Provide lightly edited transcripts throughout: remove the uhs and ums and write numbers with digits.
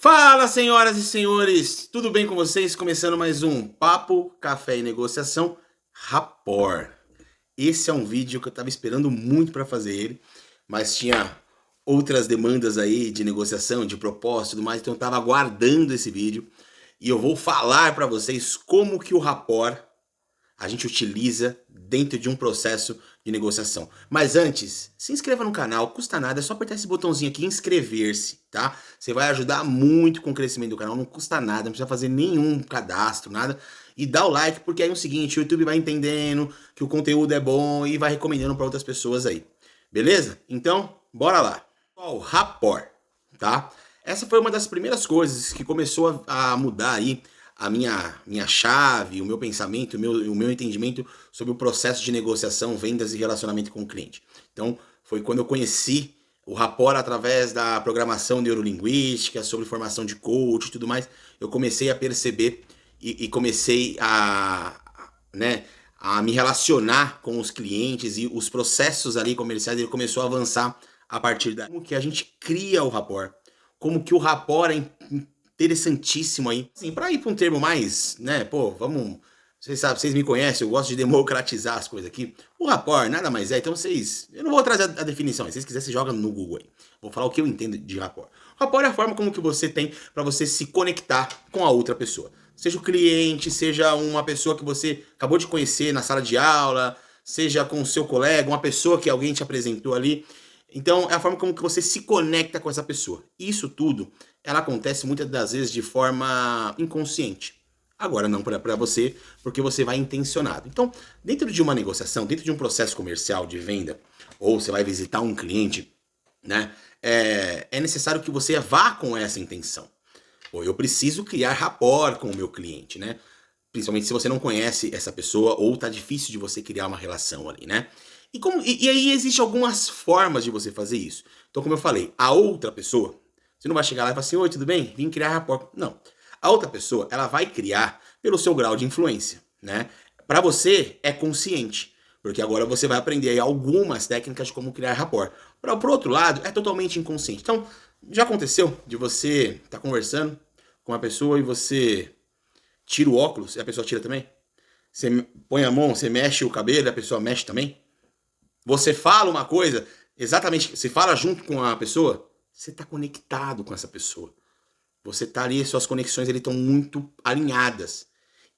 Fala, senhoras e senhores, tudo bem com vocês? Começando mais um Papo, Café e Negociação Rapport. Esse é um vídeo que eu estava esperando muito para fazer ele, mas tinha outras demandas aí de negociação, de propósito e tudo mais, então eu estava aguardando esse vídeo e eu vou falar para vocês como que o rapport a gente utiliza dentro de um processo de negociação. Mas antes, se inscreva no canal, custa nada, é só apertar esse botãozinho aqui, inscrever-se, tá? Você vai ajudar muito com o crescimento do canal, não custa nada, não precisa fazer nenhum cadastro, nada. E dá o like, porque aí é o seguinte, o YouTube vai entendendo que o conteúdo é bom e vai recomendando para outras pessoas aí. Beleza? Então, bora lá. O rapport, tá? Essa foi uma das primeiras coisas que começou a mudar aí a minha chave, o meu pensamento, o meu entendimento sobre o processo de negociação, vendas e relacionamento com o cliente. Então, foi quando eu conheci o rapport através da programação neurolinguística, sobre formação de coach e tudo mais, eu comecei a perceber e comecei a me relacionar com os clientes e os processos ali comerciais, ele começou a avançar a partir daí. Como que a gente cria o rapport, como que o rapport é interessantíssimo aí. Assim, para ir para um termo mais, né, pô, vamos, vocês sabem, vocês me conhecem, eu gosto de democratizar as coisas aqui. O rapport nada mais é, então eu não vou trazer a definição, se vocês quiserem, você joga no Google aí. Vou falar o que eu entendo de rapport. Rapport é a forma como que você tem para você se conectar com a outra pessoa. Seja o cliente, seja uma pessoa que você acabou de conhecer na sala de aula, seja com o seu colega, uma pessoa que alguém te apresentou ali. Então, é a forma como que você se conecta com essa pessoa. Isso tudo, ela acontece muitas das vezes de forma inconsciente. Agora, não para você, porque você vai intencionado. Então, dentro de uma negociação, dentro de um processo comercial de venda, ou você vai visitar um cliente, né, é necessário que você vá com essa intenção. Pô, eu preciso criar rapport com o meu cliente, né? Principalmente se você não conhece essa pessoa ou tá difícil de você criar uma relação ali, né? E aí existem algumas formas de você fazer isso. Então, como eu falei, a outra pessoa, você não vai chegar lá e falar assim, oi, tudo bem? Vim criar rapport. Não. A outra pessoa, ela vai criar pelo seu grau de influência, né? Para você, é consciente. Porque agora você vai aprender aí algumas técnicas de como criar rapport. Para o outro lado, é totalmente inconsciente. Então, já aconteceu de você estar conversando com uma pessoa e você tira o óculos e a pessoa tira também? Você põe a mão, você mexe o cabelo e a pessoa mexe também? Você fala uma coisa, exatamente, você fala junto com a pessoa, você está conectado com essa pessoa. Você está ali, suas conexões estão muito alinhadas.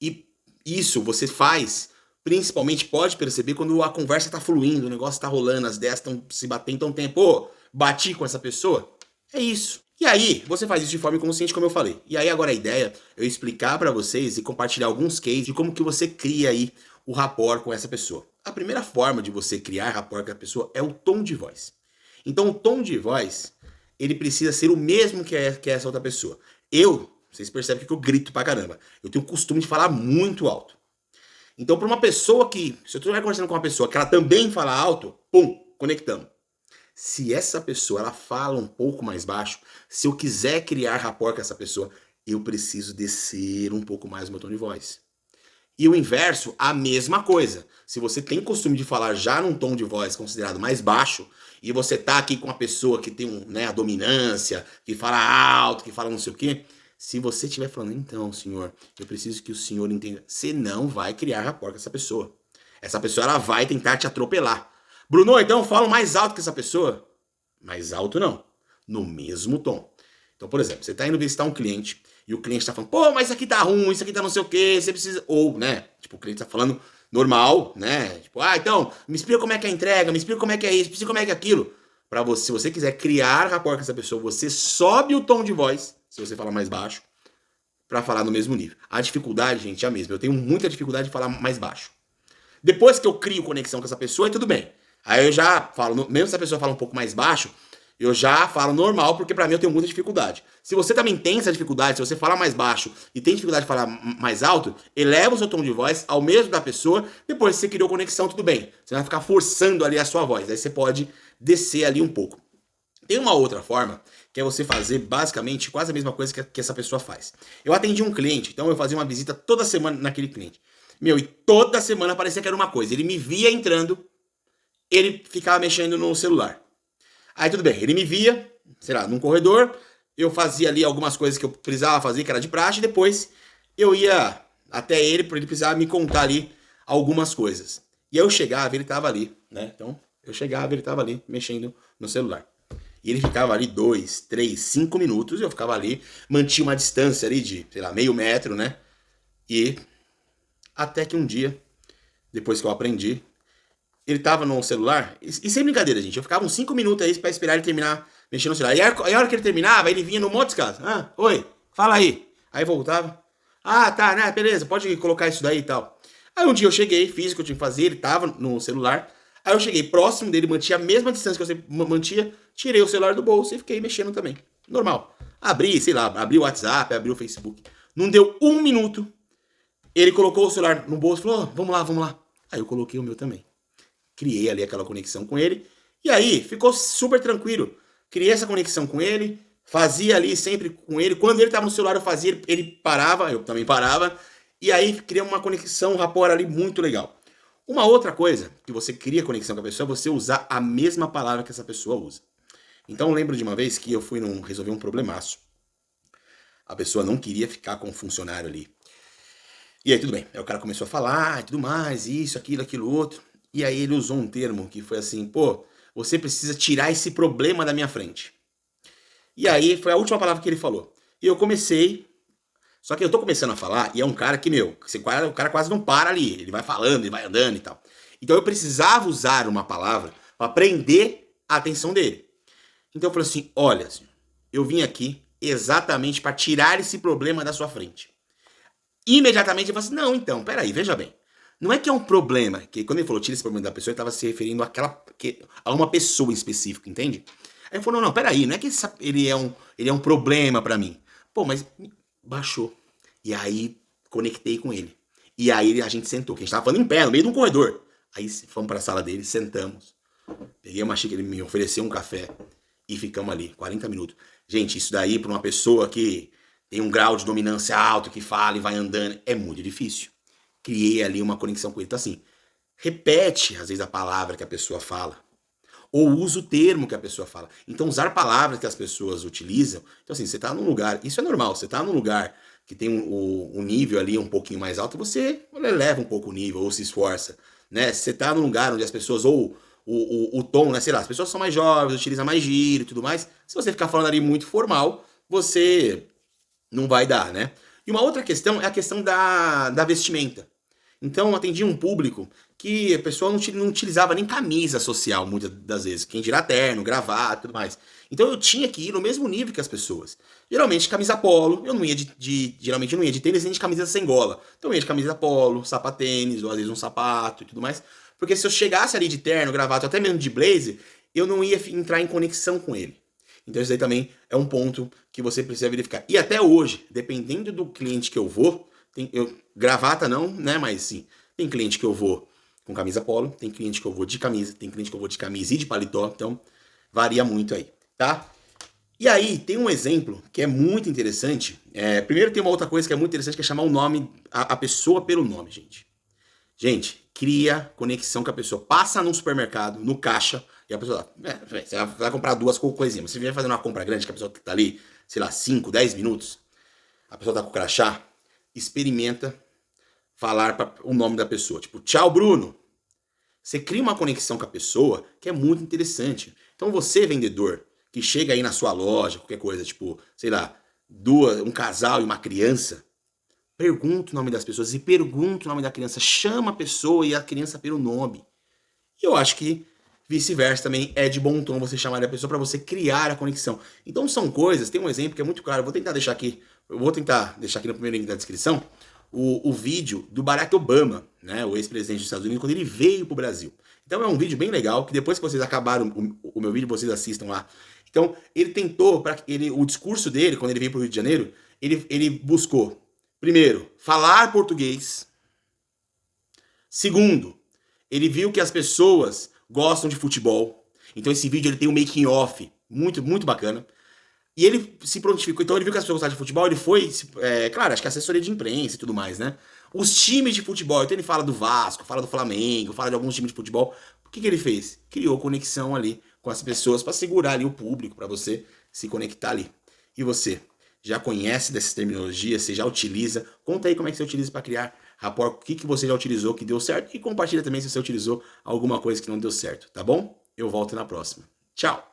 E isso você faz, principalmente pode perceber quando a conversa está fluindo, o negócio está rolando, as ideias estão se batendo, então tem, pô, bati com essa pessoa. É isso. E aí, você faz isso de forma inconsciente, como eu falei. E aí agora a ideia é eu explicar para vocês e compartilhar alguns cases de como que você cria aí o rapport com essa pessoa. A primeira forma de você criar rapport com a pessoa é o tom de voz. Então o tom de voz, ele precisa ser o mesmo que essa outra pessoa. Vocês percebem que eu grito pra caramba. Eu tenho o costume de falar muito alto. Então para uma pessoa se eu estiver conversando com uma pessoa que ela também fala alto, pum, conectamos. Se essa pessoa ela fala um pouco mais baixo, se eu quiser criar rapport com essa pessoa, eu preciso descer um pouco mais o meu tom de voz. E o inverso, a mesma coisa. Se você tem costume de falar já num tom de voz considerado mais baixo, e você tá aqui com uma pessoa que tem a dominância, que fala alto, que fala não sei o quê, se você estiver falando, então, senhor, eu preciso que o senhor entenda, você não vai criar rapport com essa pessoa. Essa pessoa ela vai tentar te atropelar. Bruno, então eu falo mais alto que essa pessoa? Mais alto não, no mesmo tom. Então, por exemplo, você tá indo visitar um cliente e o cliente tá falando, pô, mas isso aqui tá ruim, isso aqui tá não sei o que, você precisa... Ou, né, tipo, o cliente tá falando normal, né, tipo, então, me explica como é que é a entrega, me explica como é que é isso, me explica como é que é aquilo. Se você quiser criar rapport com essa pessoa, você sobe o tom de voz, se você falar mais baixo, pra falar no mesmo nível. A dificuldade, gente, é a mesma. Eu tenho muita dificuldade de falar mais baixo. Depois que eu crio conexão com essa pessoa, tudo bem. Aí eu já falo, mesmo se a pessoa fala um pouco mais baixo, eu já falo normal, porque pra mim eu tenho muita dificuldade. Se você também tem essa dificuldade, se você fala mais baixo e tem dificuldade de falar mais alto, eleva o seu tom de voz ao mesmo da pessoa, depois que você criou conexão, tudo bem. Você vai ficar forçando ali a sua voz, aí você pode descer ali um pouco. Tem uma outra forma, que é você fazer basicamente quase a mesma coisa que essa pessoa faz. Eu atendi um cliente, então eu fazia uma visita toda semana naquele cliente. E toda semana parecia que era uma coisa. Ele me via entrando, ele ficava mexendo no celular. Aí tudo bem, ele me via, sei lá, num corredor, eu fazia ali algumas coisas que eu precisava fazer, que era de praxe, e depois eu ia até ele, porque ele precisava me contar ali algumas coisas. E aí eu chegava, ele tava ali, né? Então, eu chegava, ele tava ali, mexendo no celular. E ele ficava ali 2, 3, 5 minutos, e eu ficava ali, mantinha uma distância ali de, sei lá, meio metro, né? E até que um dia, depois que eu aprendi, ele tava no celular, e sem brincadeira, gente, eu ficava uns 5 minutos aí pra esperar ele terminar mexendo no celular. E a hora que ele terminava, ele vinha no monte, cara. Ah, oi, fala aí. Aí voltava. Ah, tá, né, beleza, pode colocar isso daí e tal. Aí um dia eu cheguei, fiz o que eu tinha que fazer, ele tava no celular. Aí eu cheguei próximo dele, mantinha a mesma distância que eu sempre mantia, tirei o celular do bolso e fiquei mexendo também. Normal. Abri, sei lá, abri o WhatsApp, abri o Facebook. Não deu um minuto, ele colocou o celular no bolso e falou, oh, vamos lá, vamos lá. Aí eu coloquei o meu também. Criei ali aquela conexão com ele. E aí, ficou super tranquilo. Criei essa conexão com ele, fazia ali sempre com ele. Quando ele estava no celular, eu fazia, ele parava, eu também parava. E aí, criamos uma conexão, um rapport ali muito legal. Uma outra coisa que você cria conexão com a pessoa é você usar a mesma palavra que essa pessoa usa. Então, eu lembro de uma vez que eu fui resolver um problemaço. A pessoa não queria ficar com o funcionário ali. E aí, tudo bem. Aí o cara começou a falar e tudo mais, isso, aquilo, outro. E aí ele usou um termo que foi assim, pô, você precisa tirar esse problema da minha frente. E aí foi a última palavra que ele falou. E eu comecei, só que eu tô começando a falar e é um cara que, meu, o cara quase não para ali. Ele vai falando, ele vai andando e tal. Então eu precisava usar uma palavra para prender a atenção dele. Então eu falei assim, olha, senhor, eu vim aqui exatamente para tirar esse problema da sua frente. Imediatamente eu falei assim, não, então, peraí, veja bem. Não é que é um problema, que quando ele falou tira esse problema da pessoa, ele estava se referindo a uma pessoa em específico, entende? Aí ele falou, não, peraí, não é que ele é um problema pra mim. Pô, mas baixou. E aí conectei com ele. E aí a gente sentou, que a gente tava falando em pé, no meio de um corredor. Aí fomos pra sala dele, sentamos. Peguei uma xícara, ele me ofereceu um café e ficamos ali, 40 minutos. Gente, isso daí pra uma pessoa que tem um grau de dominância alto, que fala e vai andando, é muito difícil. Criei ali uma conexão com ele. Então, assim, repete, às vezes, a palavra que a pessoa fala. Ou usa o termo que a pessoa fala. Então, usar palavras que as pessoas utilizam. Então, assim, você tá num lugar, isso é normal, você tá num lugar que tem um nível ali um pouquinho mais alto, você eleva um pouco o nível, ou se esforça. Né? Se você tá num lugar onde as pessoas, ou o tom, né? Sei lá, as pessoas são mais jovens, utilizam mais gíria e tudo mais. Se você ficar falando ali muito formal, você não vai dar, né? E uma outra questão é a questão da vestimenta. Então eu atendi um público que a pessoa não utilizava nem camisa social, muitas das vezes. Quem dirá terno, gravata e tudo mais. Então eu tinha que ir no mesmo nível que as pessoas. Geralmente camisa polo, eu não ia geralmente eu não ia de tênis nem de camisa sem gola. Então eu ia de camisa polo, sapatênis, ou às vezes um sapato e tudo mais. Porque se eu chegasse ali de terno, gravata, ou até mesmo de blazer, eu não ia entrar em conexão com ele. Então isso aí também é um ponto que você precisa verificar. E até hoje, dependendo do cliente que eu vou, gravata não, né? Mas sim, tem cliente que eu vou com camisa polo, tem cliente que eu vou de camisa, tem cliente que eu vou de camisa e de paletó, então varia muito aí, tá? E aí, tem um exemplo que é muito interessante. Primeiro tem uma outra coisa que é muito interessante, que é chamar o nome, a pessoa pelo nome, gente. Gente, cria conexão com a pessoa. Passa num supermercado, no caixa, e a pessoa, você vai comprar duas coisinhas. Você vier fazendo uma compra grande, que a pessoa tá ali, sei lá, 5, 10 minutos, a pessoa tá com o crachá, experimenta falar o nome da pessoa. Tipo, tchau, Bruno. Você cria uma conexão com a pessoa que é muito interessante. Então você, vendedor, que chega aí na sua loja, qualquer coisa, tipo, sei lá, um casal e uma criança, pergunta o nome das pessoas e pergunta o nome da criança. Chama a pessoa e a criança pelo nome. E eu acho que vice-versa também é de bom tom você chamar a pessoa para você criar a conexão. Então são coisas, tem um exemplo que é muito claro, eu vou tentar deixar aqui no primeiro link da descrição, o vídeo do Barack Obama, né, o ex-presidente dos Estados Unidos, quando ele veio pro Brasil. Então é um vídeo bem legal, que depois que vocês acabaram o meu vídeo, vocês assistam lá. Então ele tentou, o discurso dele, quando ele veio pro Rio de Janeiro, ele buscou, primeiro, falar português. Segundo, ele viu que as pessoas gostam de futebol. Então esse vídeo ele tem um making off muito, muito bacana. E ele se prontificou, então ele viu que as pessoas gostavam de futebol, ele foi, claro, acho que assessoria de imprensa e tudo mais, né? Os times de futebol, então ele fala do Vasco, fala do Flamengo, fala de alguns times de futebol. O que ele fez? Criou conexão ali com as pessoas para segurar ali o público, para você se conectar ali. E você? Já conhece dessas terminologias? Você já utiliza? Conta aí como é que você utiliza para criar rapport, o que você já utilizou que deu certo e compartilha também se você utilizou alguma coisa que não deu certo, tá bom? Eu volto na próxima. Tchau!